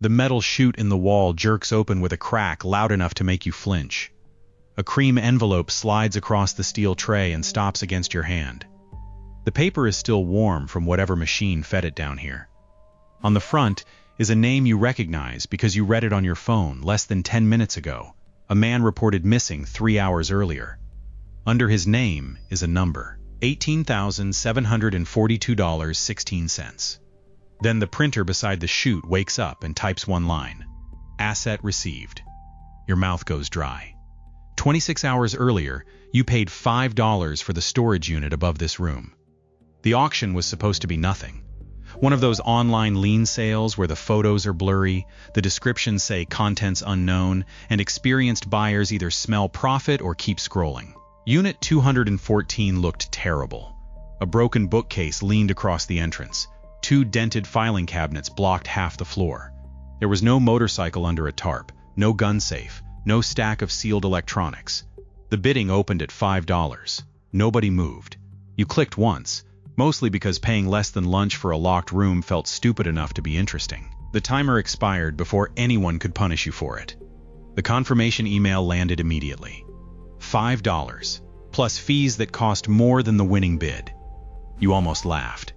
The metal chute in the wall jerks open with a crack loud enough to make you flinch. A cream envelope slides across the steel tray and stops against your hand. The paper is still warm from whatever machine fed it down here. On the front is a name you recognize because you read it on your phone less than 10 minutes ago. A man reported missing 3 hours earlier. Under his name is a number, $18,742.16. Then the printer beside the chute wakes up and types one line. Asset received. Your mouth goes dry. 26 hours earlier, you paid $5 for the storage unit above this room. The auction was supposed to be nothing. One of those online lien sales where the photos are blurry, the descriptions say contents unknown, and experienced buyers either smell profit or keep scrolling. Unit 214 looked terrible. A broken bookcase leaned across the entrance. 2 dented filing cabinets blocked half the floor. There was no motorcycle under a tarp, no gun safe, no stack of sealed electronics. The bidding opened at $5. Nobody moved. You clicked once, mostly because paying less than lunch for a locked room felt stupid enough to be interesting. The timer expired before anyone could punish you for it. The confirmation email landed immediately. $5, plus fees that cost more than the winning bid. You almost laughed.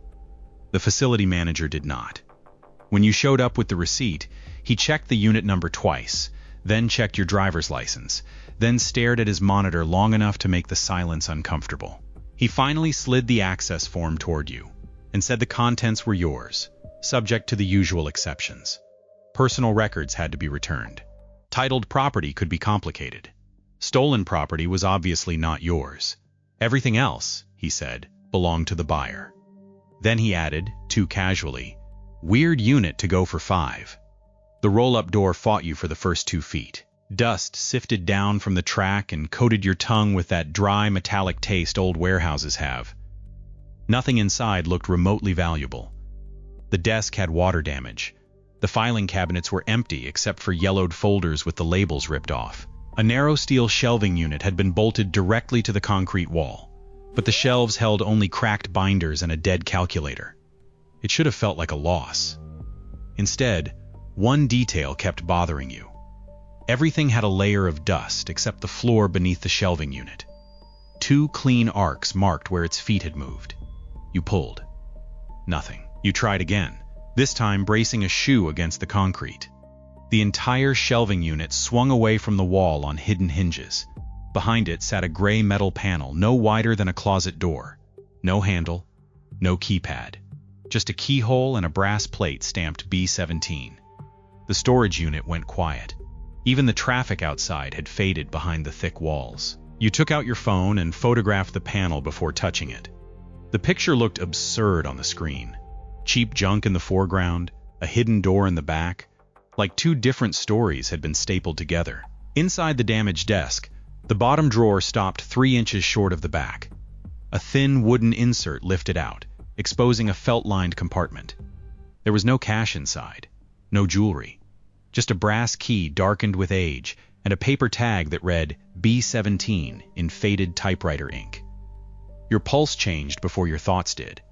The facility manager did not. When you showed up with the receipt, he checked the unit number twice, then checked your driver's license, then stared at his monitor long enough to make the silence uncomfortable. He finally slid the access form toward you and said the contents were yours, subject to the usual exceptions. Personal records had to be returned. Titled property could be complicated. Stolen property was obviously not yours. Everything else, he said, belonged to the buyer. Then he added, too casually, weird unit to go for $5. The roll-up door fought you for the first 2 feet. Dust sifted down from the track and coated your tongue with that dry, metallic taste old warehouses have. Nothing inside looked remotely valuable. The desk had water damage. The filing cabinets were empty except for yellowed folders with the labels ripped off. A narrow steel shelving unit had been bolted directly to the concrete wall, but the shelves held only cracked binders and a dead calculator. It should have felt like a loss. Instead, one detail kept bothering you. Everything had a layer of dust except the floor beneath the shelving unit. 2 clean arcs marked where its feet had moved. You pulled. Nothing. You tried again, this time bracing a shoe against the concrete. The entire shelving unit swung away from the wall on hidden hinges. Behind it sat a gray metal panel no wider than a closet door. No handle, no keypad. Just a keyhole and a brass plate stamped B17. The storage unit went quiet. Even the traffic outside had faded behind the thick walls. You took out your phone and photographed the panel before touching it. The picture looked absurd on the screen. Cheap junk in the foreground, a hidden door in the back, like 2 different stories had been stapled together. Inside the damaged desk, the bottom drawer stopped 3 inches short of the back. A thin wooden insert lifted out, exposing a felt-lined compartment. There was no cash inside, no jewelry. Just a brass key darkened with age and a paper tag that read B17 in faded typewriter ink. Your pulse changed before your thoughts did.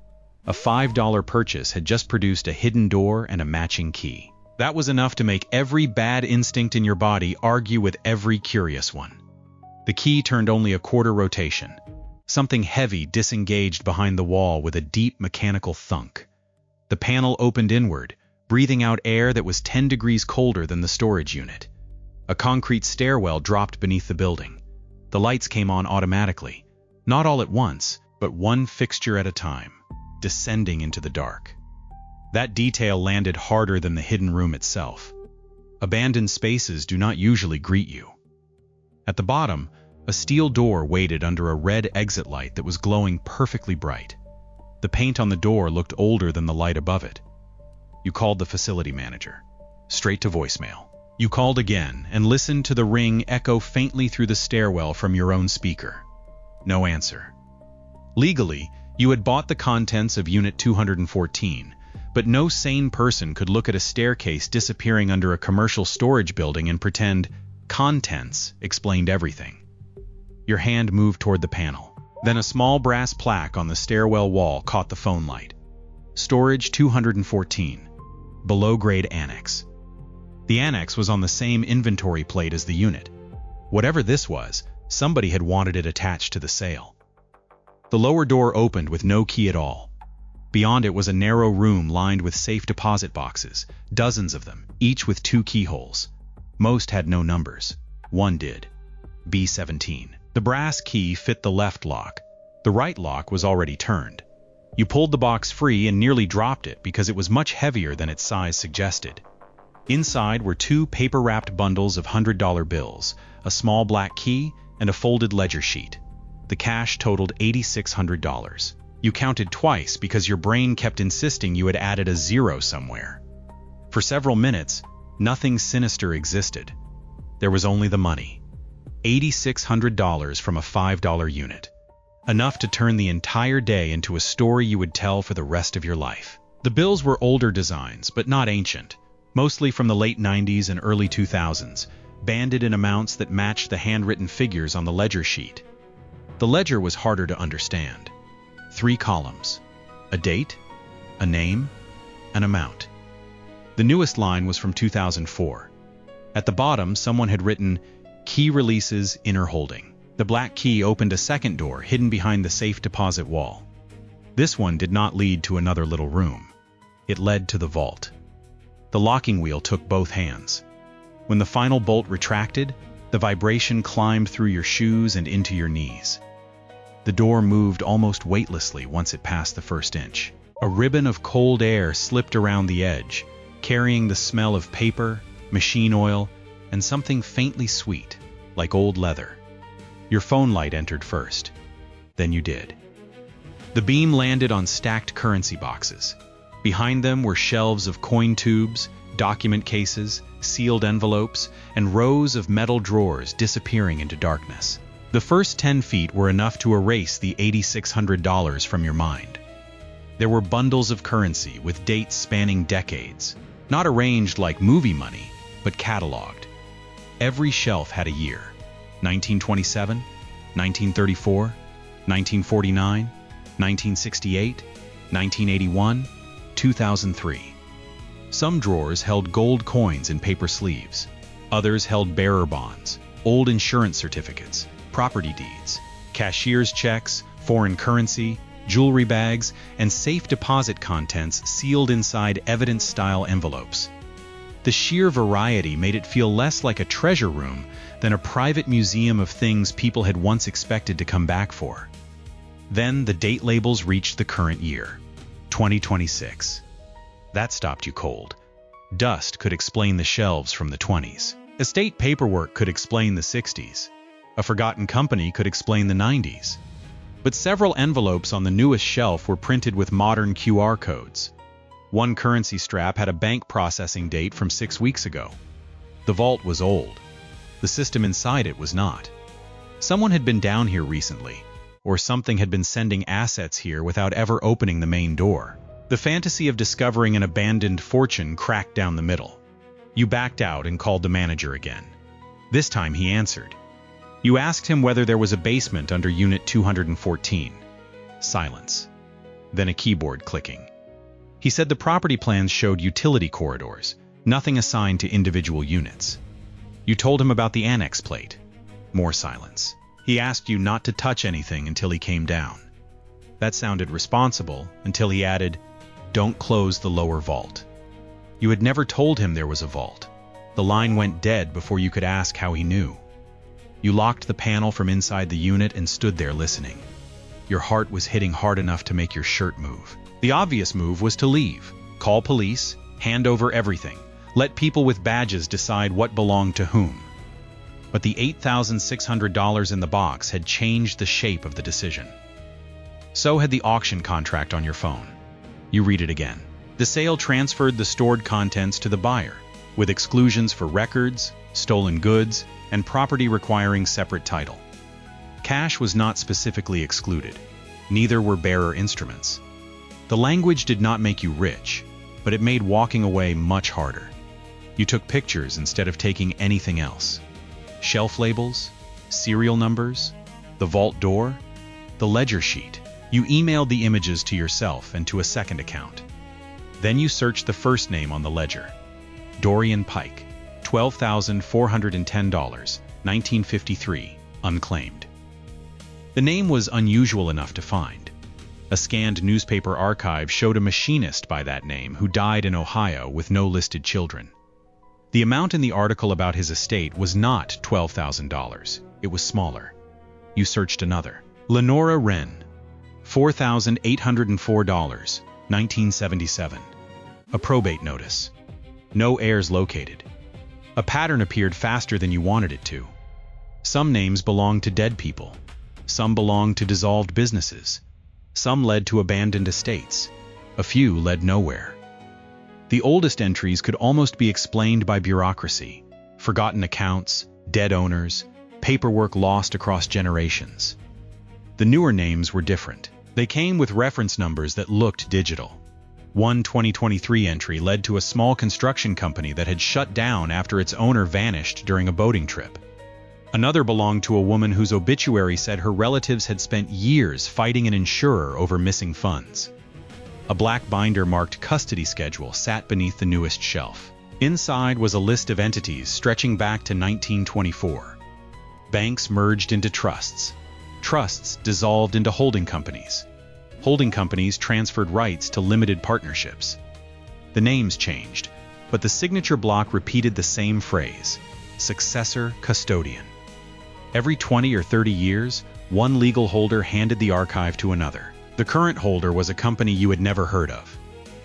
A $5 purchase had just produced a hidden door and a matching key. That was enough to make every bad instinct in your body argue with every curious one. The key turned only a quarter rotation. Something heavy disengaged behind the wall with a deep mechanical thunk. The panel opened inward, breathing out air that was 10 degrees colder than the storage unit. A concrete stairwell dropped beneath the building. The lights came on automatically, not all at once, but one fixture at a time, descending into the dark. That detail landed harder than the hidden room itself. Abandoned spaces do not usually greet you. At the bottom, a steel door waited under a red exit light that was glowing perfectly bright. The paint on the door looked older than the light above it. You called the facility manager. Straight to voicemail. You called again and listened to the ring echo faintly through the stairwell from your own speaker. No answer. Legally, you had bought the contents of Unit 214, but no sane person could look at a staircase disappearing under a commercial storage building and pretend contents explained everything. Your hand moved toward the panel. Then a small brass plaque on the stairwell wall caught the phone light. Storage 214. Below grade annex. The annex was on the same inventory plate as the unit. Whatever this was, somebody had wanted it attached to the sale. The lower door opened with no key at all. Beyond it was a narrow room lined with safe deposit boxes, dozens of them, each with 2 keyholes. Most had no numbers. One did. B17. The brass key fit the left lock. The right lock was already turned. You pulled the box free and nearly dropped it because it was much heavier than its size suggested. Inside were 2 paper-wrapped bundles of $100 bills, a small black key, and a folded ledger sheet. The cash totaled $8,600. You counted twice because your brain kept insisting you had added a 0 somewhere. For several minutes, nothing sinister existed. There was only the money. $8,600 from a $5 unit. Enough to turn the entire day into a story you would tell for the rest of your life. The bills were older designs, but not ancient, mostly from the late 90s and early 2000s, banded in amounts that matched the handwritten figures on the ledger sheet. The ledger was harder to understand. 3 columns. A date, a name, an amount. The newest line was from 2004. At the bottom, someone had written, "Key releases inner holding." The black key opened a second door hidden behind the safe deposit wall. This one did not lead to another little room. It led to the vault. The locking wheel took both hands. When the final bolt retracted, the vibration climbed through your shoes and into your knees. The door moved almost weightlessly once it passed the first inch. A ribbon of cold air slipped around the edge, carrying the smell of paper, machine oil, and something faintly sweet, like old leather. Your phone light entered first. Then you did. The beam landed on stacked currency boxes. Behind them were shelves of coin tubes, document cases, sealed envelopes, and rows of metal drawers disappearing into darkness. The first 10 feet were enough to erase the $8,600 from your mind. There were bundles of currency with dates spanning decades, not arranged like movie money, but cataloged. Every shelf had a year: 1927, 1934, 1949, 1968, 1981, 2003. Some drawers held gold coins in paper sleeves. Others held bearer bonds, old insurance certificates, property deeds, cashier's checks, foreign currency, jewelry bags, and safe deposit contents sealed inside evidence-style envelopes. The sheer variety made it feel less like a treasure room than a private museum of things people had once expected to come back for. Then the date labels reached the current year, 2026. That stopped you cold. Dust could explain the shelves from the 20s. Estate paperwork could explain the 60s. A forgotten company could explain the 90s. But several envelopes on the newest shelf were printed with modern QR codes. One currency strap had a bank processing date from 6 weeks ago. The vault was old. The system inside it was not. Someone had been down here recently, or something had been sending assets here without ever opening the main door. The fantasy of discovering an abandoned fortune cracked down the middle. You backed out and called the manager again. This time he answered. You asked him whether there was a basement under Unit 214. Silence. Then a keyboard clicking. He said the property plans showed utility corridors, nothing assigned to individual units. You told him about the annex plate. More silence. He asked you not to touch anything until he came down. That sounded responsible until he added, "Don't close the lower vault." You had never told him there was a vault. The line went dead before you could ask how he knew. You locked the panel from inside the unit and stood there listening. Your heart was hitting hard enough to make your shirt move. The obvious move was to leave, call police, hand over everything, let people with badges decide what belonged to whom. But the $8,600 in the box had changed the shape of the decision. So had the auction contract on your phone. You read it again. The sale transferred the stored contents to the buyer, with exclusions for records, stolen goods, and property requiring separate title. Cash was not specifically excluded. Neither were bearer instruments. The language did not make you rich, but it made walking away much harder. You took pictures instead of taking anything else. Shelf labels, serial numbers, the vault door, the ledger sheet. You emailed the images to yourself and to a second account. Then you searched the first name on the ledger, Dorian Pike. $12,410, 1953, unclaimed. The name was unusual enough to find. A scanned newspaper archive showed a machinist by that name who died in Ohio with no listed children. The amount in the article about his estate was not $12,000. It was smaller. You searched another. Lenora Wren, $4,804, 1977. A probate notice. No heirs located. A pattern appeared faster than you wanted it to. Some names belonged to dead people. Some belonged to dissolved businesses. Some led to abandoned estates. A few led nowhere. The oldest entries could almost be explained by bureaucracy, forgotten accounts, dead owners, paperwork lost across generations. The newer names were different. They came with reference numbers that looked digital. One 2023 entry led to a small construction company that had shut down after its owner vanished during a boating trip. Another belonged to a woman whose obituary said her relatives had spent years fighting an insurer over missing funds. A black binder marked custody schedule sat beneath the newest shelf. Inside was a list of entities stretching back to 1924. Banks merged into trusts. Trusts dissolved into holding companies. Holding companies transferred rights to limited partnerships. The names changed, but the signature block repeated the same phrase: successor custodian. Every 20 or 30 years, one legal holder handed the archive to another. The current holder was a company you had never heard of.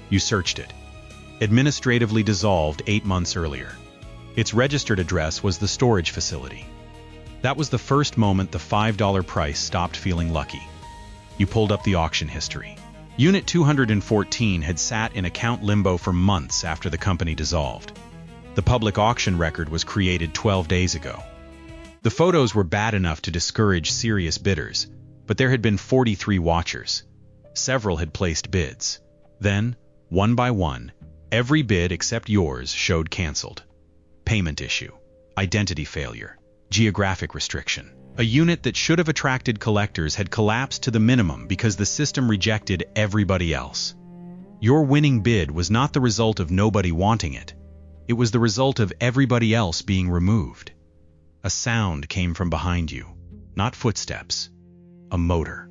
You searched it. Administratively dissolved 8 months earlier. Its registered address was the storage facility. That was the first moment the $5 price stopped feeling lucky. You pulled up the auction history. Unit 214 had sat in account limbo for months after the company dissolved. The public auction record was created 12 days ago. The photos were bad enough to discourage serious bidders, but there had been 43 watchers. Several had placed bids. Then, one by one, every bid except yours showed canceled. Payment issue, identity failure, geographic restriction. A unit that should have attracted collectors had collapsed to the minimum because the system rejected everybody else. Your winning bid was not the result of nobody wanting it. It was the result of everybody else being removed. A sound came from behind you, not footsteps. A motor.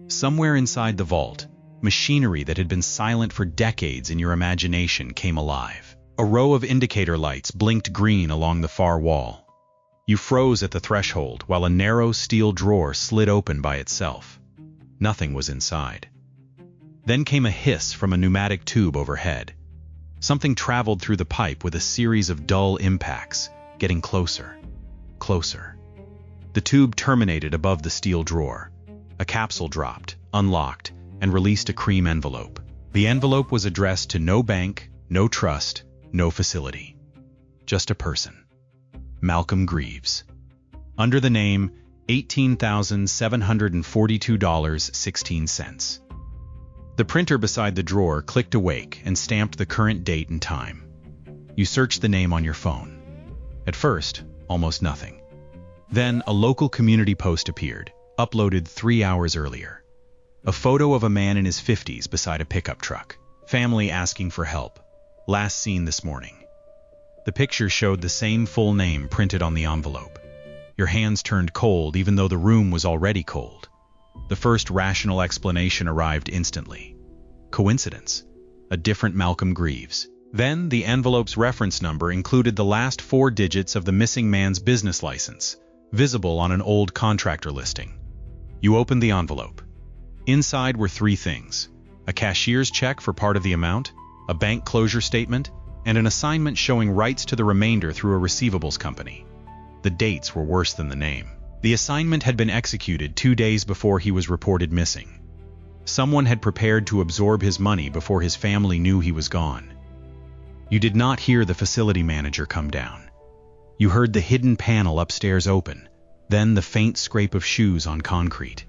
Somewhere inside the vault, machinery that had been silent for decades in your imagination came alive. A row of indicator lights blinked green along the far wall. You froze at the threshold while a narrow steel drawer slid open by itself. Nothing was inside. Then came a hiss from a pneumatic tube overhead. Something traveled through the pipe with a series of dull impacts, getting closer, closer. The tube terminated above the steel drawer. A capsule dropped, unlocked, and released a cream envelope. The envelope was addressed to no bank, no trust, no facility. Just a person. Malcolm Greaves. Under the name $18,742.16. The printer beside the drawer clicked awake and stamped the current date and time. You searched the name on your phone. At first, almost nothing. Then a local community post appeared, uploaded 3 hours earlier. A photo of a man in his 50s beside a pickup truck. Family asking for help. Last seen this morning. The picture showed the same full name printed on the envelope. Your hands turned cold even though the room was already cold. The first rational explanation arrived instantly. Coincidence. A different Malcolm Greaves. Then the envelope's reference number included the last 4 digits of the missing man's business license, visible on an old contractor listing. You opened the envelope. Inside were 3 things: a cashier's check for part of the amount, a bank closure statement, and an assignment showing rights to the remainder through a receivables company. The dates were worse than the name. The assignment had been executed 2 days before he was reported missing. Someone had prepared to absorb his money before his family knew he was gone. You did not hear the facility manager come down. You heard the hidden panel upstairs open, then the faint scrape of shoes on concrete.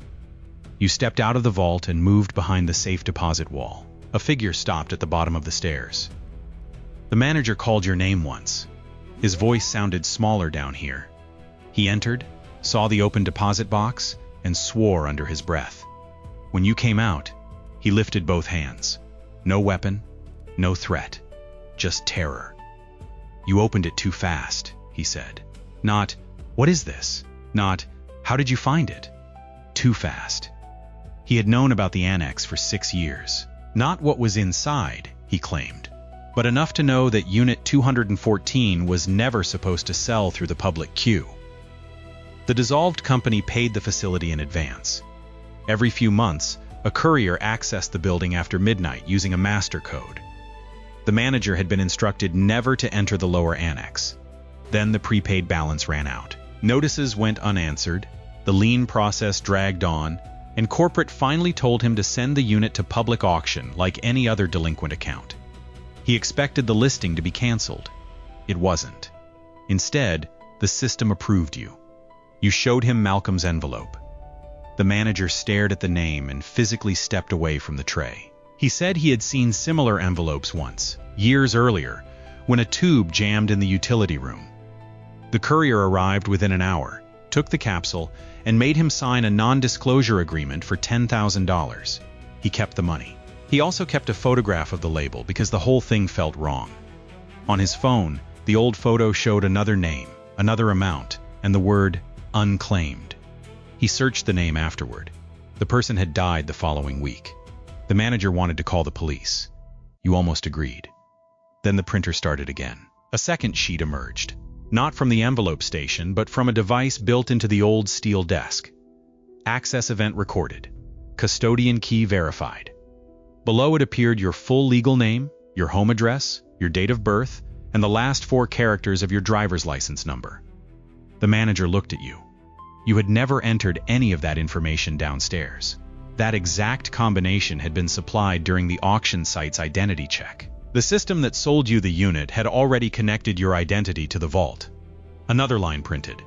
You stepped out of the vault and moved behind the safe deposit wall. A figure stopped at the bottom of the stairs. The manager called your name once. His voice sounded smaller down here. He entered, saw the open deposit box, and swore under his breath. When you came out, he lifted both hands. No weapon, no threat, just terror. "You opened it too fast," he said. Not, "What is this?" Not, "How did you find it?" Too fast. He had known about the annex for 6 years. Not what was inside, he claimed, but enough to know that Unit 214 was never supposed to sell through the public queue. The dissolved company paid the facility in advance. Every few months, a courier accessed the building after midnight using a master code. The manager had been instructed never to enter the lower annex. Then the prepaid balance ran out. Notices went unanswered, the lien process dragged on, and corporate finally told him to send the unit to public auction like any other delinquent account. He expected the listing to be canceled. It wasn't. Instead, the system approved you. You showed him Malcolm's envelope. The manager stared at the name and physically stepped away from the tray. He said he had seen similar envelopes once, years earlier, when a tube jammed in the utility room. The courier arrived within an hour, took the capsule, and made him sign a non-disclosure agreement for $10,000. He kept the money. He also kept a photograph of the label because the whole thing felt wrong. On his phone, the old photo showed another name, another amount, and the word unclaimed. He searched the name afterward. The person had died the following week. The manager wanted to call the police. You almost agreed. Then the printer started again. A second sheet emerged. Not from the envelope station, but from a device built into the old steel desk. Access event recorded. Custodian key verified. Below it appeared your full legal name, your home address, your date of birth, and the last 4 characters of your driver's license number. The manager looked at you. You had never entered any of that information downstairs. That exact combination had been supplied during the auction site's identity check. The system that sold you the unit had already connected your identity to the vault. Another line printed.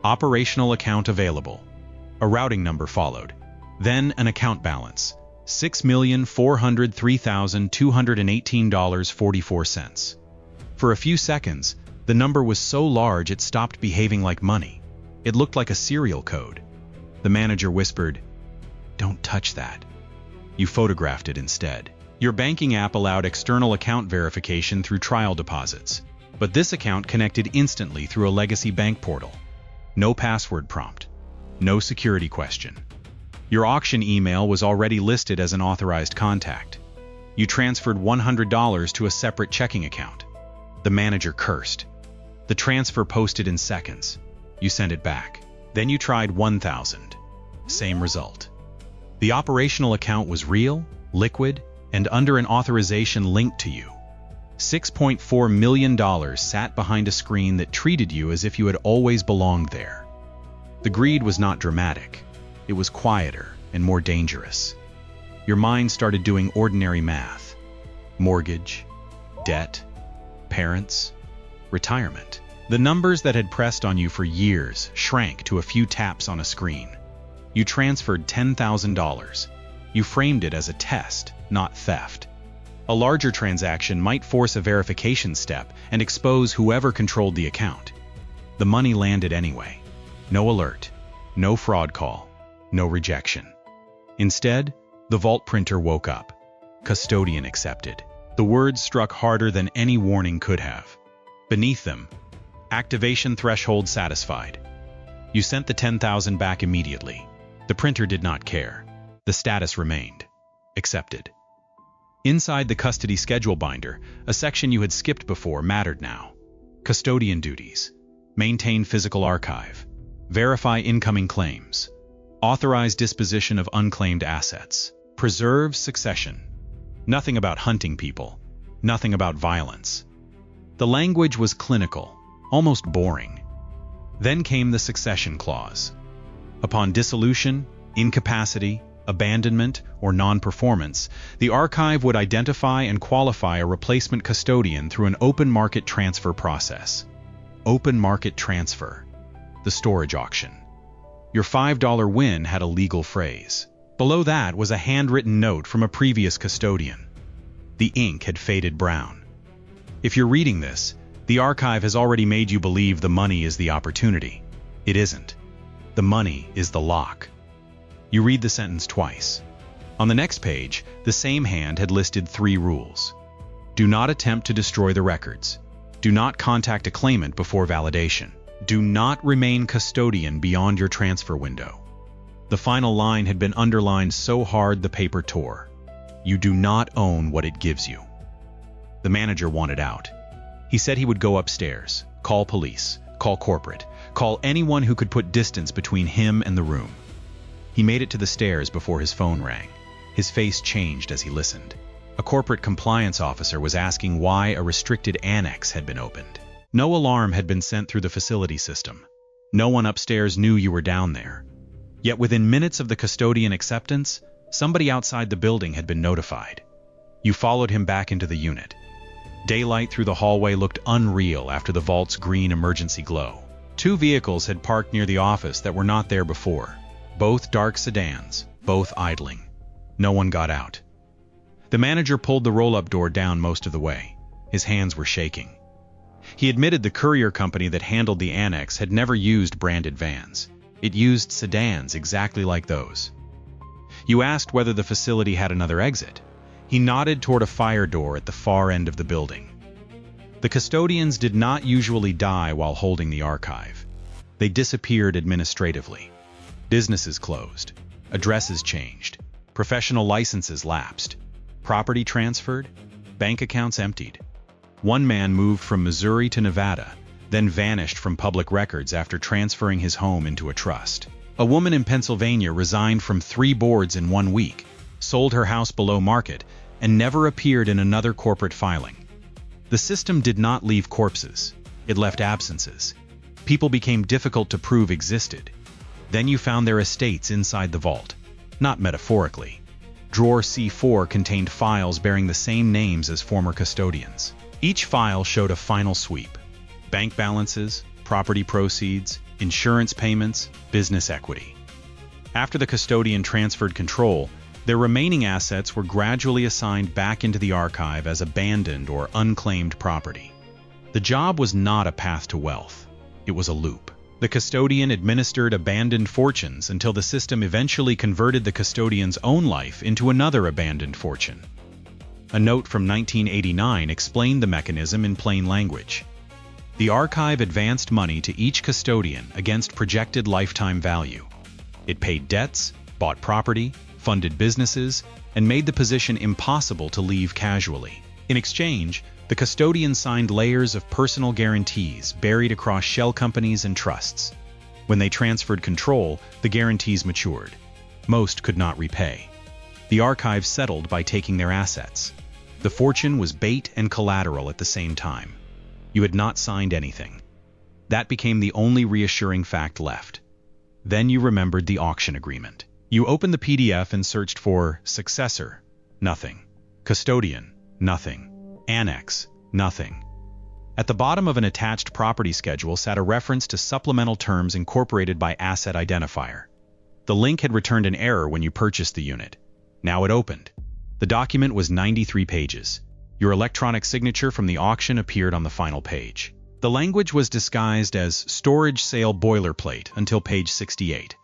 Operational account available. A routing number followed. Then an account balance. $6,403,218.44. For a few seconds, the number was so large it stopped behaving like money. It looked like a serial code. The manager whispered, "Don't touch that." You photographed it instead. Your banking app allowed external account verification through trial deposits, but this account connected instantly through a legacy bank portal. No password prompt. No security question. Your auction email was already listed as an authorized contact. You transferred $100 to a separate checking account. The manager cursed. The transfer posted in seconds. You sent it back. Then you tried 1,000. Same result. The operational account was real, liquid, and under an authorization linked to you. $6.4 million sat behind a screen that treated you as if you had always belonged there. The greed was not dramatic. It was quieter and more dangerous. Your mind started doing ordinary math. Mortgage, debt, parents, retirement. The numbers that had pressed on you for years shrank to a few taps on a screen. You transferred $10,000. You framed it as a test, not theft. A larger transaction might force a verification step and expose whoever controlled the account. The money landed anyway. No alert, no fraud call, no rejection. Instead, the vault printer woke up. Custodian accepted. The words struck harder than any warning could have. Beneath them, activation threshold satisfied. You sent the $10,000 back immediately. The printer did not care. The status remained. Accepted. Inside the custody schedule binder, a section you had skipped before mattered now. Custodian duties. Maintain physical archive. Verify incoming claims. Authorize disposition of unclaimed assets. Preserve succession. Nothing about hunting people. Nothing about violence. The language was clinical, almost boring. Then came the succession clause. Upon dissolution, incapacity, abandonment, or non-performance, the archive would identify and qualify a replacement custodian through an open market transfer process. Open market transfer. The storage auction. Your $5 win had a legal phrase. Below that was a handwritten note from a previous custodian. The ink had faded brown. If you're reading this, the archive has already made you believe the money is the opportunity. It isn't. The money is the lock. You read the sentence twice. On the next page, the same hand had listed 3 rules. Do not attempt to destroy the records. Do not contact a claimant before validation. Do not remain custodian beyond your transfer window. The final line had been underlined so hard the paper tore. You do not own what it gives you. The manager wanted out. He said he would go upstairs, call police, call corporate, call anyone who could put distance between him and the room. He made it to the stairs before his phone rang. His face changed as he listened. A corporate compliance officer was asking why a restricted annex had been opened. No alarm had been sent through the facility system. No one upstairs knew you were down there. Yet within minutes of the custodian acceptance, somebody outside the building had been notified. You followed him back into the unit. Daylight through the hallway looked unreal after the vault's green emergency glow. 2 vehicles had parked near the office that were not there before. Both dark sedans, both idling. No one got out. The manager pulled the roll-up door down most of the way. His hands were shaking. He admitted the courier company that handled the annex had never used branded vans. It used sedans exactly like those. You asked whether the facility had another exit. He nodded toward a fire door at the far end of the building. The custodians did not usually die while holding the archive. They disappeared administratively. Businesses closed. Addresses changed. Professional licenses lapsed. Property transferred. Bank accounts emptied. One man moved from Missouri to Nevada, then vanished from public records after transferring his home into a trust. A woman in Pennsylvania resigned from 3 boards in 1 week, sold her house below market, and never appeared in another corporate filing. The system did not leave corpses. It left absences. People became difficult to prove existed. Then you found their estates inside the vault. Not metaphorically. Drawer C4 contained files bearing the same names as former custodians. Each file showed a final sweep. Bank balances, property proceeds, insurance payments, business equity. After the custodian transferred control, their remaining assets were gradually assigned back into the archive as abandoned or unclaimed property. The job was not a path to wealth. It was a loop. The custodian administered abandoned fortunes until the system eventually converted the custodian's own life into another abandoned fortune. A note from 1989 explained the mechanism in plain language. The archive advanced money to each custodian against projected lifetime value. It paid debts, bought property, funded businesses, and made the position impossible to leave casually. In exchange, the custodian signed layers of personal guarantees buried across shell companies and trusts. When they transferred control, the guarantees matured. Most could not repay. The archive settled by taking their assets. The fortune was bait and collateral at the same time. You had not signed anything. That became the only reassuring fact left. Then you remembered the auction agreement. You opened the PDF and searched for successor, nothing. Custodian, nothing. Annex, nothing. At the bottom of an attached property schedule sat a reference to supplemental terms incorporated by asset identifier. The link had returned an error when you purchased the unit. Now it opened. The document was 93 pages. Your electronic signature from the auction appeared on the final page. The language was disguised as storage sale boilerplate until page 68.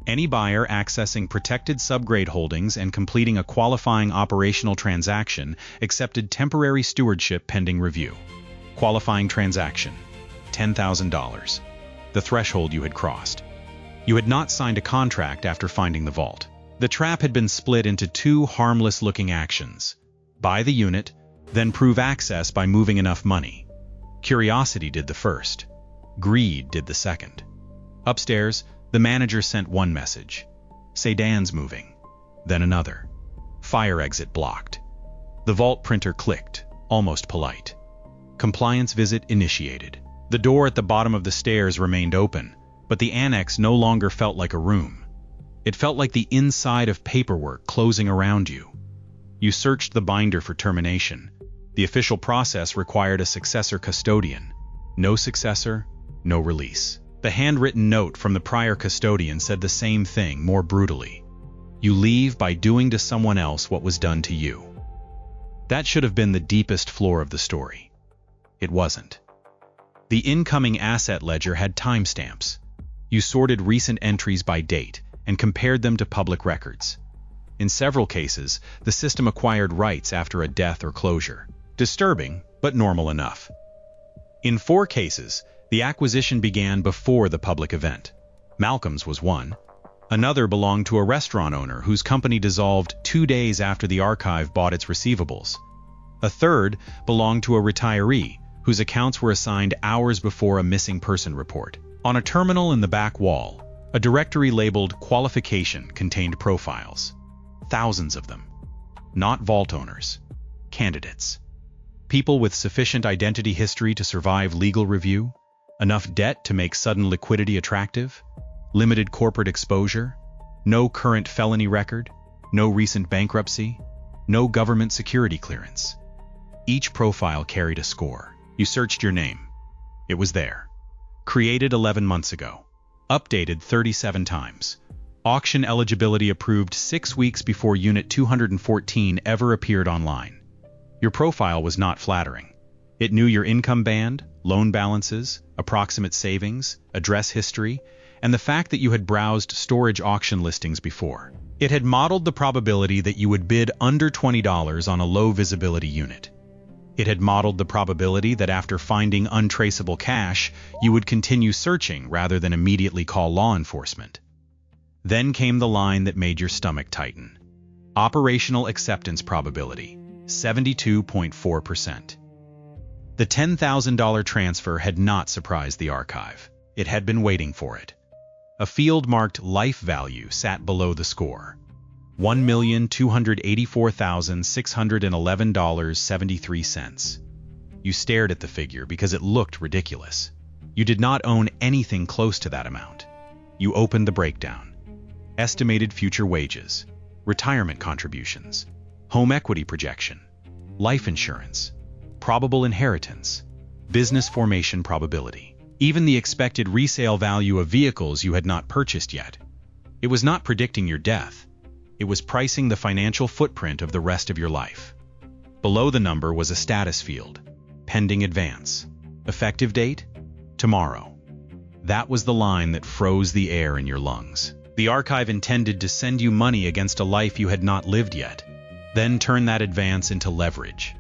Any buyer accessing protected subgrade holdings and completing a qualifying operational transaction accepted temporary stewardship pending review. Qualifying transaction, $10,000. The threshold you had crossed. You had not signed a contract after finding the vault. The trap had been split into 2 harmless-looking actions. Buy the unit, then prove access by moving enough money. Curiosity did the first. Greed did the second. Upstairs, the manager sent one message. Sedan's moving. Then another. Fire exit blocked. The vault printer clicked, almost polite. Compliance visit initiated. The door at the bottom of the stairs remained open, but the annex no longer felt like a room. It felt like the inside of paperwork closing around you. You searched the binder for termination. The official process required a successor custodian. No successor, no release. The handwritten note from the prior custodian said the same thing more brutally. You leave by doing to someone else what was done to you. That should have been the deepest floor of the story. It wasn't. The incoming asset ledger had timestamps. You sorted recent entries by date and compared them to public records. In several cases, the system acquired rights after a death or closure. Disturbing, but normal enough. In 4 cases, the acquisition began before the public event. Malcolm's was one. Another belonged to a restaurant owner whose company dissolved 2 days after the archive bought its receivables. A third belonged to a retiree whose accounts were assigned hours before a missing person report. On a terminal in the back wall, a directory labeled Qualification contained profiles. Thousands of them. Not vault owners. Candidates. People with sufficient identity history to survive legal review, enough debt to make sudden liquidity attractive, limited corporate exposure, no current felony record, no recent bankruptcy, no government security clearance. Each profile carried a score. You searched your name. It was there. Created 11 months ago. Updated 37 times. Auction eligibility approved 6 weeks before Unit 214 ever appeared online. Your profile was not flattering. It knew your income band, loan balances, approximate savings, address history, and the fact that you had browsed storage auction listings before. It had modeled the probability that you would bid under $20 on a low-visibility unit. It had modeled the probability that after finding untraceable cash, you would continue searching rather than immediately call law enforcement. Then came the line that made your stomach tighten. Operational acceptance probability, 72.4%. The $10,000 transfer had not surprised the archive. It had been waiting for it. A field marked life value sat below the score. $1,284,611.73. You stared at the figure because it looked ridiculous. You did not own anything close to that amount. You opened the breakdown. Estimated future wages, retirement contributions, home equity projection, life insurance, probable inheritance, business formation probability, even the expected resale value of vehicles you had not purchased yet. It was not predicting your death. It was pricing the financial footprint of the rest of your life. Below the number was a status field. Pending advance. Effective date? Tomorrow. That was the line that froze the air in your lungs. The archive intended to send you money against a life you had not lived yet, then turn that advance into leverage.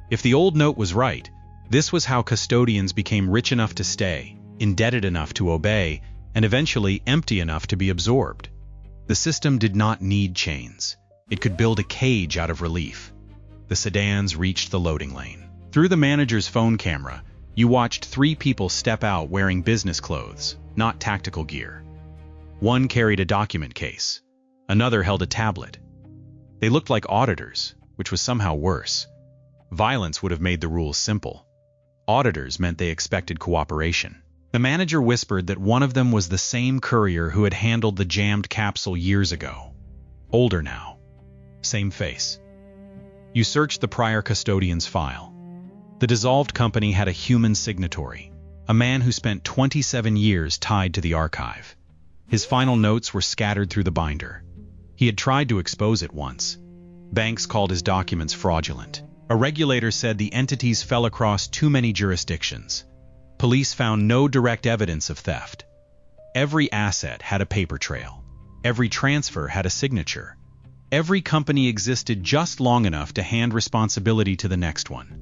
If the old note was right, this was how custodians became rich enough to stay, indebted enough to obey, and eventually empty enough to be absorbed. The system did not need chains. It could build a cage out of relief. The sedans reached the loading lane. Through the manager's phone camera, you watched 3 people step out wearing business clothes, not tactical gear. One carried a document case. Another held a tablet. They looked like auditors, which was somehow worse. Violence would have made the rules simple. Auditors meant they expected cooperation. The manager whispered that one of them was the same courier who had handled the jammed capsule years ago. Older now. Same face. You searched the prior custodian's file. The dissolved company had a human signatory, a man who spent 27 years tied to the archive. His final notes were scattered through the binder. He had tried to expose it once. Banks called his documents fraudulent. A regulator said the entities fell across too many jurisdictions. Police found no direct evidence of theft. Every asset had a paper trail. Every transfer had a signature. Every company existed just long enough to hand responsibility to the next one.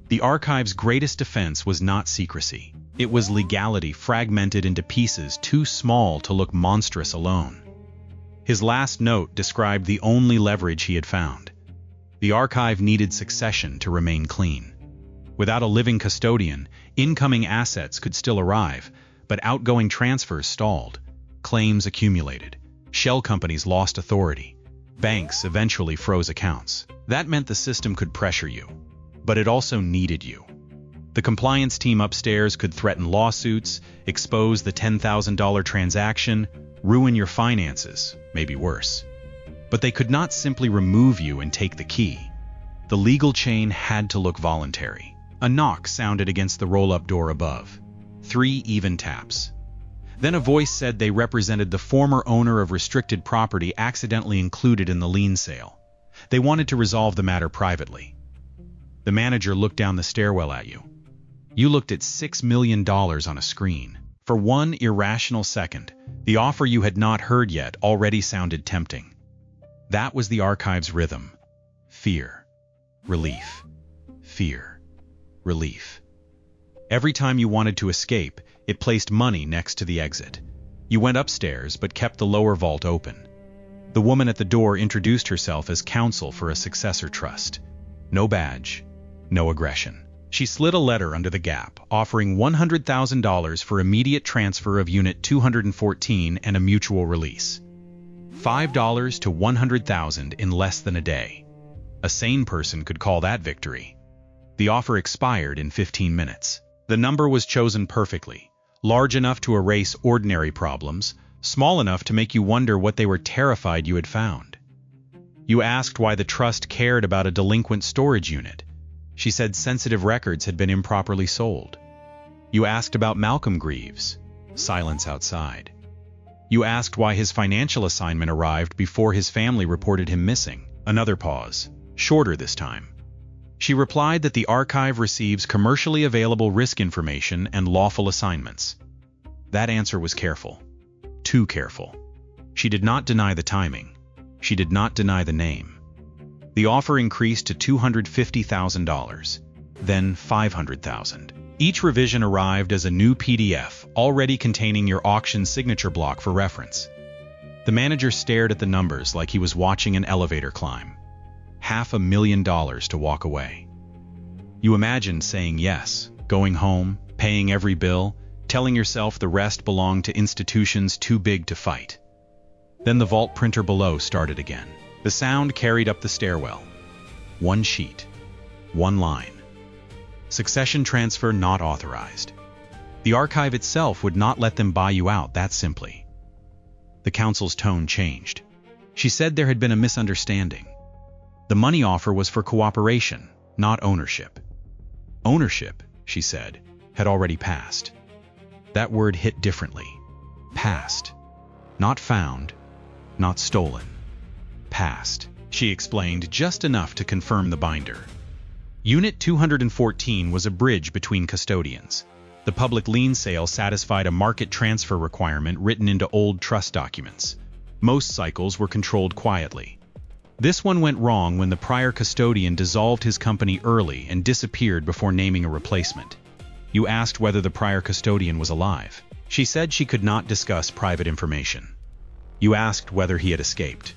The archive's greatest defense was not secrecy. It was legality fragmented into pieces too small to look monstrous alone. His last note described the only leverage he had found. The archive needed succession to remain clean. Without a living custodian, incoming assets could still arrive, but outgoing transfers stalled. Claims accumulated. Shell companies lost authority. Banks eventually froze accounts. That meant the system could pressure you, but it also needed you. The compliance team upstairs could threaten lawsuits, expose the $10,000 transaction, ruin your finances, maybe worse. But they could not simply remove you and take the key. The legal chain had to look voluntary. A knock sounded against the roll-up door above. 3 even taps. Then a voice said they represented the former owner of restricted property accidentally included in the lien sale. They wanted to resolve the matter privately. The manager looked down the stairwell at you. You looked at $6 million on a screen. For one irrational second, the offer you had not heard yet already sounded tempting. That was the archive's rhythm. Fear. Relief. Fear. Relief. Every time you wanted to escape, it placed money next to the exit. You went upstairs but kept the lower vault open. The woman at the door introduced herself as counsel for a successor trust. No badge, no aggression. She slid a letter under the gap, offering $100,000 for immediate transfer of Unit 214 and a mutual release. $5 to $100,000 in less than a day. A sane person could call that victory. The offer expired in 15 minutes. The number was chosen perfectly, large enough to erase ordinary problems, small enough to make you wonder what they were terrified you had found. You asked why the trust cared about a delinquent storage unit. She said sensitive records had been improperly sold. You asked about Malcolm Greaves. Silence outside. You asked why his financial assignment arrived before his family reported him missing. Another pause, shorter this time. She replied that the archive receives commercially available risk information and lawful assignments. That answer was careful. Too careful. She did not deny the timing. She did not deny the name. The offer increased to $250,000, then $500,000. Each revision arrived as a new PDF, already containing your auction signature block for reference. The manager stared at the numbers like he was watching an elevator climb. $500,000 to walk away. You imagined saying yes, going home, paying every bill, telling yourself the rest belonged to institutions too big to fight. Then the vault printer below started again. The sound carried up the stairwell. One sheet. One line. Succession transfer not authorized. The archive itself would not let them buy you out that simply. The counsel's tone changed. She said there had been a misunderstanding. The money offer was for cooperation, not ownership. Ownership, she said, had already passed. That word hit differently. Passed. Not found, not stolen. Passed, she explained just enough to confirm the binder. Unit 214 was a bridge between custodians. The public lien sale satisfied a market transfer requirement written into old trust documents. Most cycles were controlled quietly. This one went wrong when the prior custodian dissolved his company early and disappeared before naming a replacement. You asked whether the prior custodian was alive. She said she could not discuss private information. You asked whether he had escaped.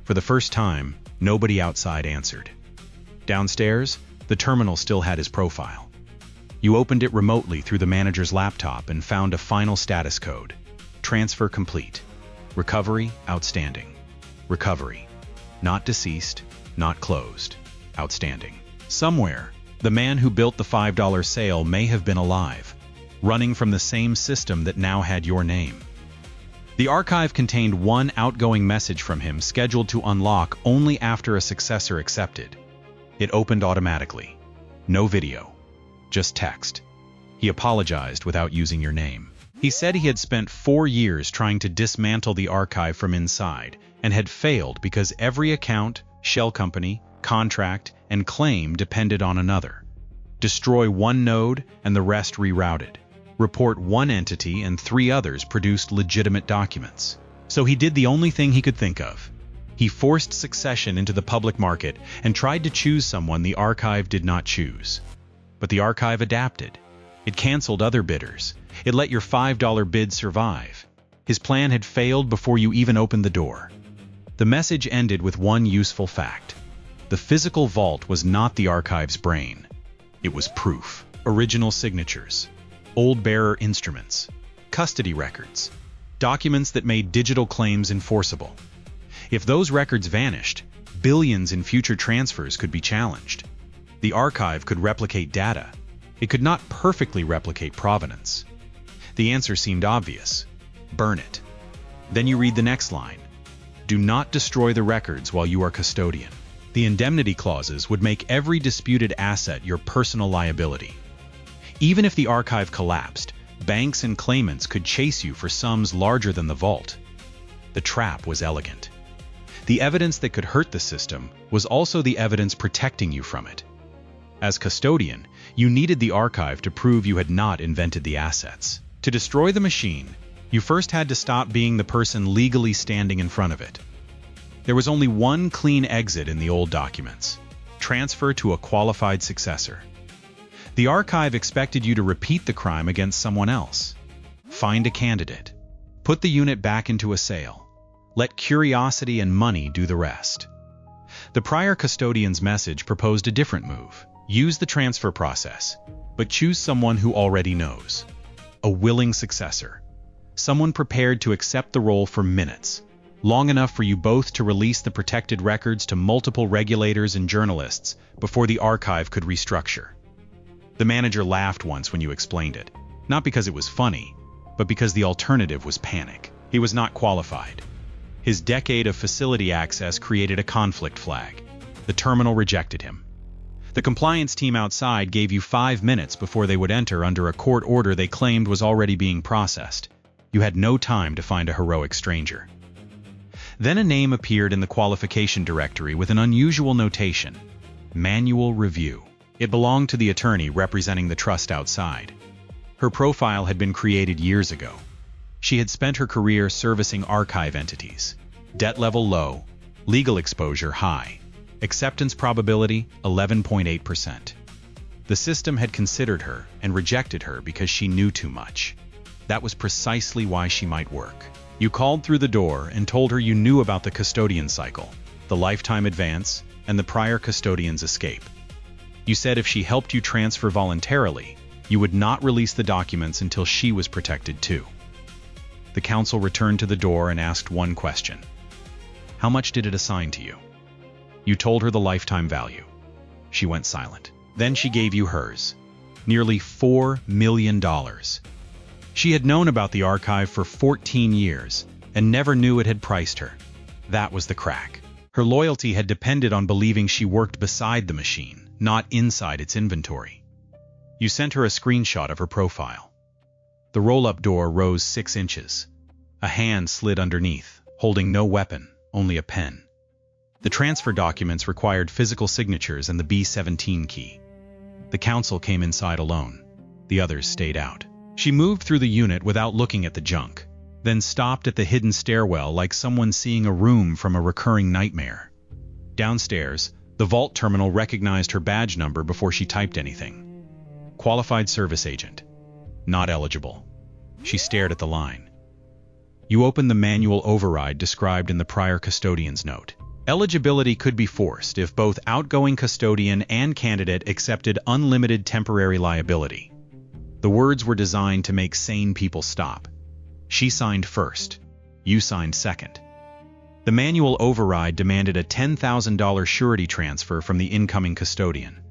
For the first time, nobody outside answered. Downstairs, the terminal still had his profile. You opened it remotely through the manager's laptop and found a final status code. Transfer complete. Recovery outstanding. Recovery. Not deceased, not closed. Outstanding. Somewhere, the man who built the $5 sale may have been alive, running from the same system that now had your name. The archive contained one outgoing message from him scheduled to unlock only after a successor accepted. It opened automatically. No video. Just text. He apologized without using your name. He said he had spent 4 years trying to dismantle the archive from inside and had failed because every account, shell company, contract, and claim depended on another. Destroy one node and the rest rerouted. Report one entity and 3 others produced legitimate documents. So he did the only thing he could think of. He forced succession into the public market and tried to choose someone the archive did not choose. But the archive adapted. It canceled other bidders. It let your $5 bid survive. His plan had failed before you even opened the door. The message ended with one useful fact. The physical vault was not the archive's brain. It was proof. Original signatures. Old bearer instruments. Custody records. Documents that made digital claims enforceable. If those records vanished, billions in future transfers could be challenged. The archive could replicate data. It could not perfectly replicate provenance. The answer seemed obvious. Burn it. Then you read the next line. Do not destroy the records while you are custodian. The indemnity clauses would make every disputed asset your personal liability. Even if the archive collapsed, banks and claimants could chase you for sums larger than the vault. The trap was elegant. The evidence that could hurt the system was also the evidence protecting you from it. As custodian, you needed the archive to prove you had not invented the assets. To destroy the machine, you first had to stop being the person legally standing in front of it. There was only one clean exit in the old documents: transfer to a qualified successor. The archive expected you to repeat the crime against someone else. Find a candidate. Put the unit back into a sale. Let curiosity and money do the rest. The prior custodian's message proposed a different move. Use the transfer process, but choose someone who already knows. A willing successor. Someone prepared to accept the role for minutes, long enough for you both to release the protected records to multiple regulators and journalists before the archive could restructure. The manager laughed once when you explained it, not because it was funny, but because the alternative was panic. He was not qualified. His decade of facility access created a conflict flag. The terminal rejected him. The compliance team outside gave you 5 minutes before they would enter under a court order they claimed was already being processed. You had no time to find a heroic stranger. Then a name appeared in the qualification directory with an unusual notation: Manual Review. It belonged to the attorney representing the trust outside. Her profile had been created years ago. She had spent her career servicing archive entities. Debt level low, legal exposure high, acceptance probability 11.8%. The system had considered her and rejected her because she knew too much. That was precisely why she might work. You called through the door and told her you knew about the custodian cycle, the lifetime advance, and the prior custodian's escape. You said if she helped you transfer voluntarily, you would not release the documents until she was protected too. The counsel returned to the door and asked one question. How much did it assign to you? You told her the lifetime value. She went silent. Then she gave you hers. Nearly $4 million. She had known about the archive for 14 years and never knew it had priced her. That was the crack. Her loyalty had depended on believing she worked beside the machine, not inside its inventory. You sent her a screenshot of her profile. The roll-up door rose 6 inches. A hand slid underneath, holding no weapon, only a pen. The transfer documents required physical signatures and the B-17 key. The counsel came inside alone. The others stayed out. She moved through the unit without looking at the junk, then stopped at the hidden stairwell like someone seeing a room from a recurring nightmare. Downstairs, the vault terminal recognized her badge number before she typed anything. Qualified service agent. Not eligible. She stared at the line. You opened the manual override described in the prior custodian's note. Eligibility could be forced if both outgoing custodian and candidate accepted unlimited temporary liability. The words were designed to make sane people stop. She signed first. You signed second. The manual override demanded a $10,000 surety transfer from the incoming custodian.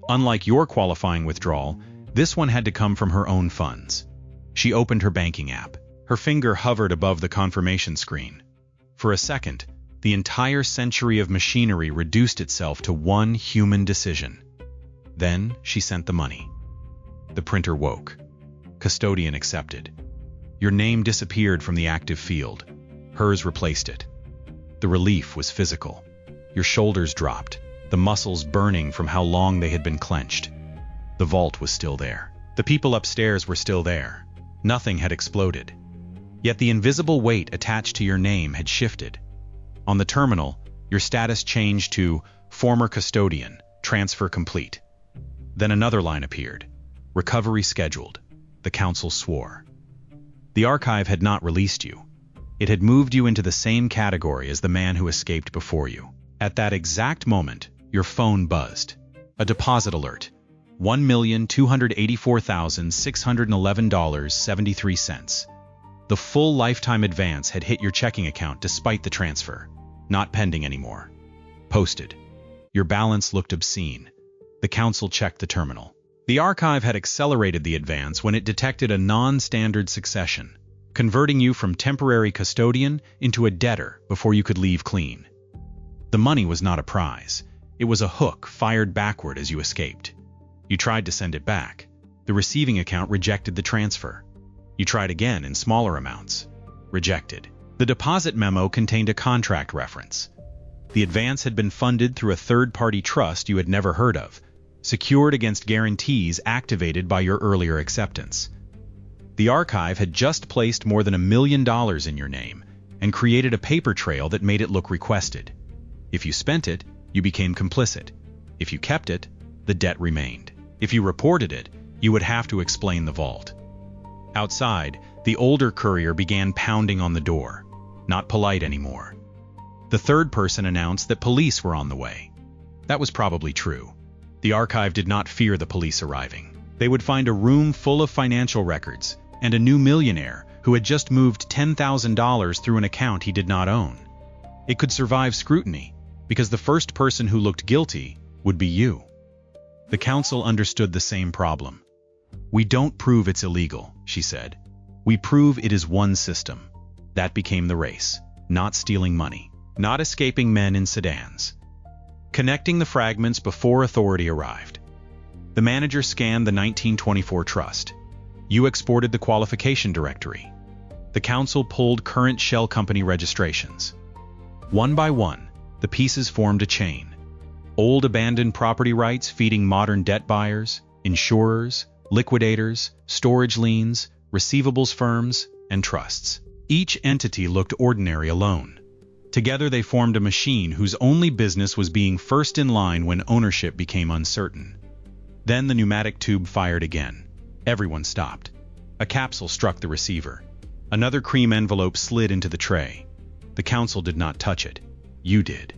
Unlike your qualifying withdrawal, this one had to come from her own funds. She opened her banking app. Her finger hovered above the confirmation screen. For a second, the entire century of machinery reduced itself to one human decision. Then she sent the money. The printer woke. Custodian accepted. Your name disappeared from the active field. Hers replaced it. The relief was physical. Your shoulders dropped, the muscles burning from how long they had been clenched. The vault was still there. The people upstairs were still there. Nothing had exploded. Yet the invisible weight attached to your name had shifted. On the terminal, your status changed to former custodian, transfer complete. Then another line appeared. Recovery scheduled. The counsel swore. The archive had not released you. It had moved you into the same category as the man who escaped before you. At that exact moment, your phone buzzed. A deposit alert. $1,284,611.73. The full lifetime advance had hit your checking account despite the transfer. Not pending anymore. Posted. Your balance looked obscene. The counsel checked the terminal. The archive had accelerated the advance when it detected a non-standard succession, converting you from temporary custodian into a debtor before you could leave clean. The money was not a prize. It was a hook fired backward as you escaped. You tried to send it back. The receiving account rejected the transfer. You tried again in smaller amounts. Rejected. The deposit memo contained a contract reference. The advance had been funded through a third-party trust you had never heard of, secured against guarantees activated by your earlier acceptance. The archive had just placed more than $1 million in your name and created a paper trail that made it look requested. If you spent it, you became complicit. If you kept it, the debt remained. If you reported it, you would have to explain the vault. Outside, the older courier began pounding on the door, not polite anymore. The third person announced that police were on the way. That was probably true. The archive did not fear the police arriving. They would find a room full of financial records and a new millionaire who had just moved $10,000 through an account he did not own. It could survive scrutiny because the first person who looked guilty would be you. The council understood the same problem. "We don't prove it's illegal," she said. "We prove it is one system." That became the race. Not stealing money, not escaping men in sedans. Connecting the fragments before authority arrived. The manager scanned the 1924 trust. You exported the qualification directory. The council pulled current shell company registrations. One by one, the pieces formed a chain. Old abandoned property rights feeding modern debt buyers, insurers, liquidators, storage liens, receivables firms, and trusts. Each entity looked ordinary alone. Together they formed a machine whose only business was being first in line when ownership became uncertain. Then the pneumatic tube fired again. Everyone stopped. A capsule struck the receiver. Another cream envelope slid into the tray. The council did not touch it. You did.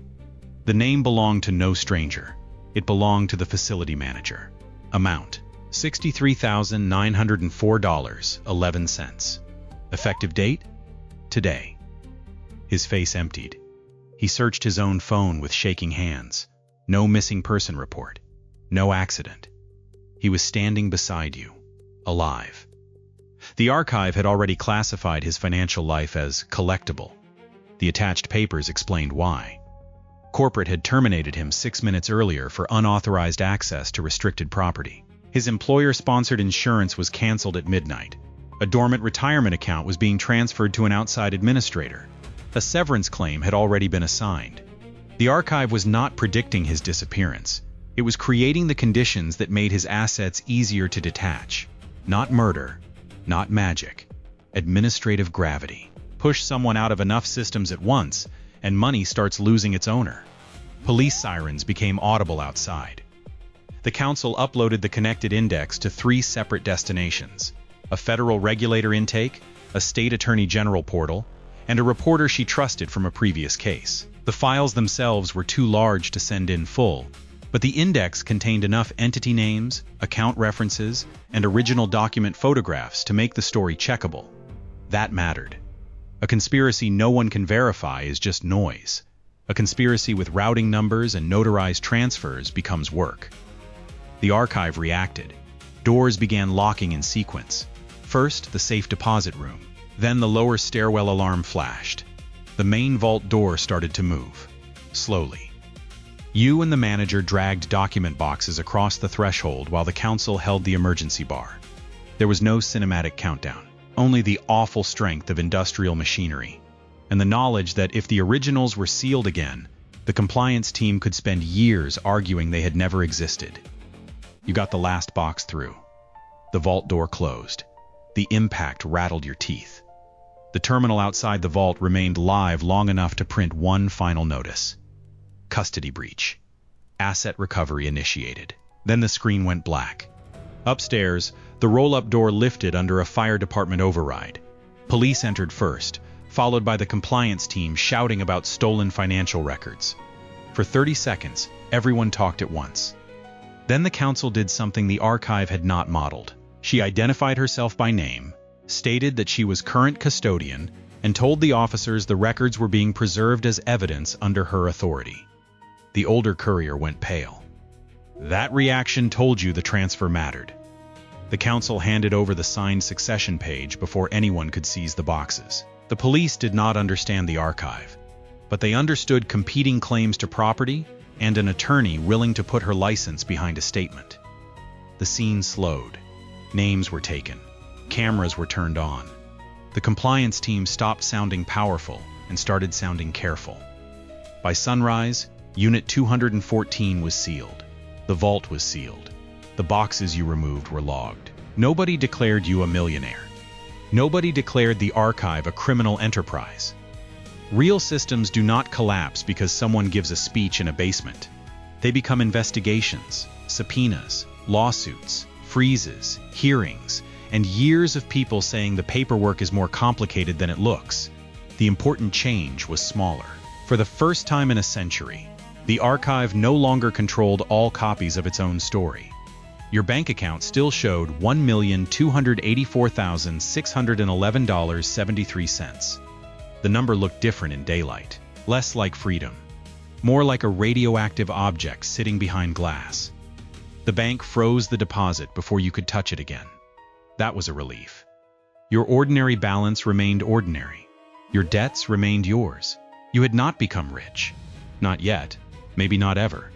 The name belonged to no stranger. It belonged to the facility manager. Amount: $63,904.11. Effective date: today. His face emptied. He searched his own phone with shaking hands. No missing person report. No accident. He was standing beside you, alive. The archive had already classified his financial life as collectible. The attached papers explained why. Corporate had terminated him 6 minutes earlier for unauthorized access to restricted property. His employer-sponsored insurance was canceled at midnight. A dormant retirement account was being transferred to an outside administrator. A severance claim had already been assigned. The archive was not predicting his disappearance. It was creating the conditions that made his assets easier to detach. Not murder, not magic. Administrative gravity. Push someone out of enough systems at once, and money starts losing its owner. Police sirens became audible outside. The council uploaded the connected index to 3 separate destinations: a federal regulator intake, a state attorney general portal, and a reporter she trusted from a previous case. The files themselves were too large to send in full, but the index contained enough entity names, account references, and original document photographs to make the story checkable. That mattered. A conspiracy no one can verify is just noise. A conspiracy with routing numbers and notarized transfers becomes work. The archive reacted. Doors began locking in sequence. First, the safe deposit room. Then the lower stairwell alarm flashed. The main vault door started to move. Slowly. You and the manager dragged document boxes across the threshold while the council held the emergency bar. There was no cinematic countdown. Only the awful strength of industrial machinery, and the knowledge that if the originals were sealed again, the compliance team could spend years arguing they had never existed. You got the last box through. The vault door closed. The impact rattled your teeth. The terminal outside the vault remained live long enough to print one final notice. Custody breach. Asset recovery initiated. Then the screen went black. Upstairs, the roll-up door lifted under a fire department override. Police entered first, followed by the compliance team shouting about stolen financial records. For 30 seconds, everyone talked at once. Then the council did something the archive had not modeled. She identified herself by name, stated that she was current custodian, and told the officers the records were being preserved as evidence under her authority. The older courier went pale. That reaction told you the transfer mattered. The council handed over the signed succession page before anyone could seize the boxes. The police did not understand the archive, but they understood competing claims to property and an attorney willing to put her license behind a statement. The scene slowed. Names were taken. Cameras were turned on. The compliance team stopped sounding powerful and started sounding careful. By sunrise, Unit 214 was sealed. The vault was sealed. The boxes you removed were logged. Nobody declared you a millionaire. Nobody declared the archive a criminal enterprise. Real systems do not collapse because someone gives a speech in a basement. They become investigations, subpoenas, Lawsuits, freezes, hearings, and years of people saying the paperwork is more complicated than it looks. The important change was smaller. For the first time in a century, the archive no longer controlled all copies of its own story. Your bank account still showed $1,284,611.73. The number looked different in daylight, less like freedom, more like a radioactive object sitting behind glass. The bank froze the deposit before you could touch it again. That was a relief. Your ordinary balance remained ordinary. Your debts remained yours. You had not become rich. Not yet, maybe not ever.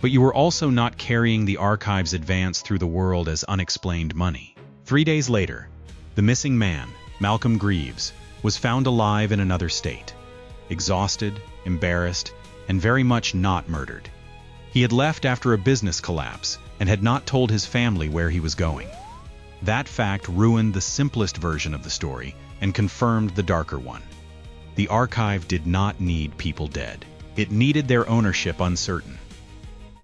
But you were also not carrying the archive's advance through the world as unexplained money. 3 days later, the missing man, Malcolm Greaves, was found alive in another state. Exhausted, embarrassed, and very much not murdered. He had left after a business collapse and had not told his family where he was going. That fact ruined the simplest version of the story and confirmed the darker one. The archive did not need people dead. It needed their ownership uncertain.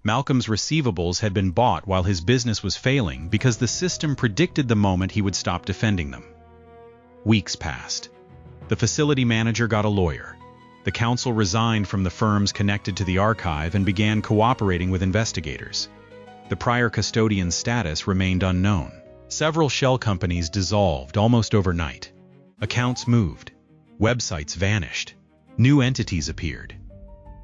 Malcolm's receivables had been bought while his business was failing because the system predicted the moment he would stop defending them. Weeks passed. The facility manager got a lawyer. The counsel resigned from the firms connected to the archive and began cooperating with investigators. The prior custodian's status remained unknown. Several shell companies dissolved almost overnight. Accounts moved. Websites vanished. New entities appeared.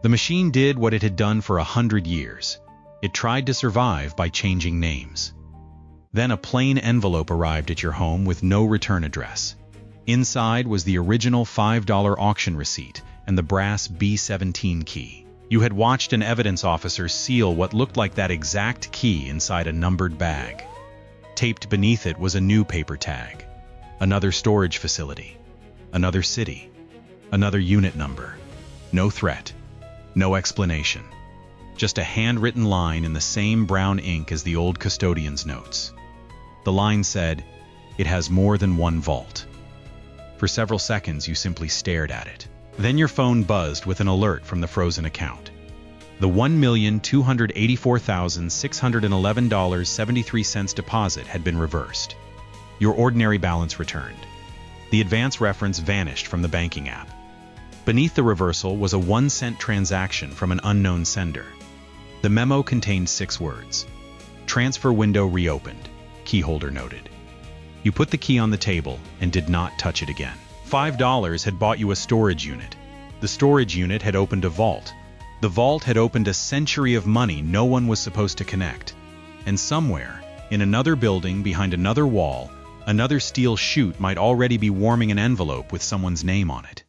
The machine did what it had done for 100 years. It tried to survive by changing names. Then a plain envelope arrived at your home with no return address. Inside was the original $5 auction receipt and the brass B17 key. You had watched an evidence officer seal what looked like that exact key inside a numbered bag. Taped beneath it was a new paper tag. Another storage facility. Another city. Another unit number. No threat. No explanation. Just a handwritten line in the same brown ink as the old custodian's notes. The line said, "It has more than one vault." For several seconds, you simply stared at it. Then your phone buzzed with an alert from the frozen account. The $1,284,611.73 deposit had been reversed. Your ordinary balance returned. The advance reference vanished from the banking app. Beneath the reversal was a 1-cent transaction from an unknown sender. The memo contained 6 words. "Transfer window reopened," keyholder noted. You put the key on the table and did not touch it again. $5 had bought you a storage unit. The storage unit had opened a vault. The vault had opened a century of money no one was supposed to connect. And somewhere, in another building behind another wall, another steel chute might already be warming an envelope with someone's name on it.